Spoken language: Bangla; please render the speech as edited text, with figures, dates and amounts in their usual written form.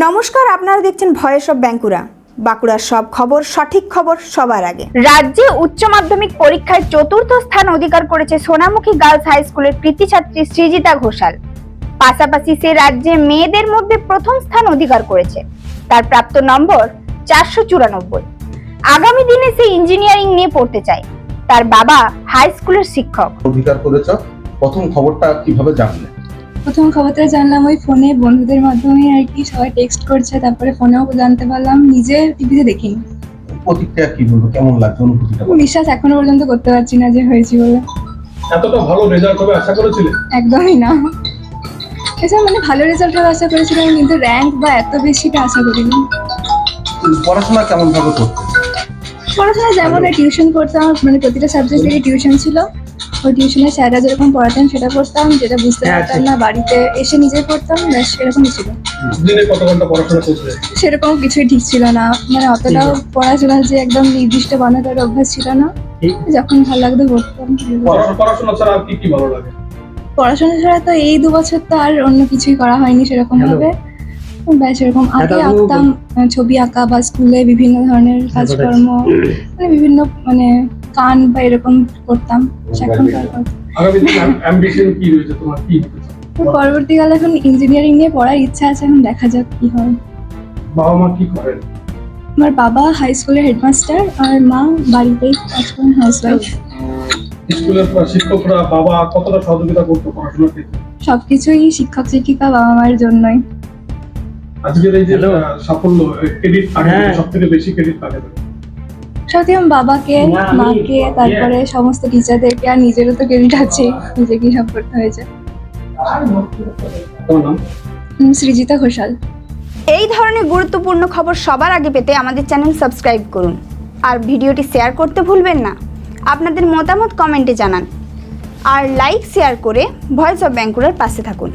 নমস্কার, আপনারা দেখছেন ভয়েস অফ বাঁকুড়া। বাঁকুড়ার সব খবর, সঠিক খবর সবার আগে। রাজ্যে উচ্চ মাধ্যমিক পরীক্ষায় চতুর্থ স্থান অধিকার করেছে সোনামুখী গার্লস হাই স্কুলের কৃতি ছাত্রী সৃজিতা ঘোষাল। পাশাপাশি সে রাজ্যে মেয়েদের মধ্যে প্রথম স্থান অধিকার করেছে। তার প্রাপ্ত নম্বর 494। আগামী দিনে সে ইঞ্জিনিয়ারিং নিয়ে পড়তে চায়। তার বাবা হাই স্কুলের শিক্ষক। অধিকার করেছ, প্রথম খবরটা কিভাবে জানলে? প্রথম খবরটা জানলাম ওই ফোনে বন্ধুদের মাধ্যমে আর কি, সবাই টেক্সট করছে, তারপরে ফোনেও জানতে পারলাম, নিজে টিভিতে দেখিনি। প্রতিক্রিয়া কি বলবো, কেমন লাগছে অনুভূতিটা? বিশ্বাস এখনো পর্যন্ত করতে পারছি না যে হয়েছি বলে। এতটা ভালো রেজাল্ট হবে আশা করেছিলে? একদমই না। এসব ভালো রেজাল্ট হবে আশা করেছিলাম, কিন্তু র্যাঙ্ক বা এত বেশিটা আশা করিনি। পড়াশোনা কেমন ভাবে করতে? পড়াশোনা যেমন টিউশন করতাম, প্রতিটা সাবজেক্টেরই টিউশন ছিল। ওই টিউশনের স্যাররা যেরকম পড়াতেন সেটা পড়তাম, যেটা বুঝতে পারতাম না বাড়িতে এসে নিজেই পড়তাম, ব্যাস এরকমই ছিল। দিনে কত ঘন্টা পড়াশোনা করতে? সেরকম কিছুই ঠিক ছিল না, অতটাও পড়াশোনা যে একদম নির্দিষ্ট বানানোর অভ্যাস ছিল না। যখন ভালো লাগতো পড়তাম। পড়াশোনা ছাড়া আর কি ভালো লাগে? পড়াশোনা ছাড়া তো এই 2 বছর তো আর অন্য কিছুই করা হয়নি সেরকম ভাবে। ব্যাস এরকম আগে আঁকতাম, ছবি আঁকা বা স্কুলে বিভিন্ন ধরনের কাজকর্ম, বিভিন্ন গান বা এরকম করতাম। এখন আগামী দিনে অ্যাম্বিশন কি রয়েছে তোমার, কি হতে চাও? পরবর্তীকালে এখন ইঞ্জিনিয়ারিং নিয়ে পড়ার ইচ্ছা আছে, এখন দেখা যাক কি হয়। বাবা মা কি করেন? আমার বাবা হাই স্কুলের হেডমাস্টার আর মা বাড়িতেই কাজ করেন, হাউসওয়াইফ। স্কুলের শিক্ষকরা বাবা কতটা সহযোগিতা করতো পড়াশোনার ক্ষেত্রে? সবকিছুই শিক্ষক শিক্ষিকা বাবা মায়ের জন্যই। আজকের এই যে সাফল্য, ক্রেডিট সব থেকে বেশি ক্রেডিট কাকে দেবে? সত্যি আমি বাবাকে, মাকে, তারপরে সমস্ত টিচারদেরকে, আর নিজেরও তো ক্রেডিট আছে, নিজেকেই সব করতে হয়েছে। তোমার নাম? সৃজিতা ঘোষাল। এই ধরনের গুরুত্বপূর্ণ খবর সবার আগে পেতে আমাদের চ্যানেল সাবস্ক্রাইব করুন আর ভিডিওটি শেয়ার করতে ভুলবেন না। আপনাদের মতামত কমেন্টে জানান আর লাইক শেয়ার করে ভয়েস অফ বাঁকুড়ার পাশে থাকুন।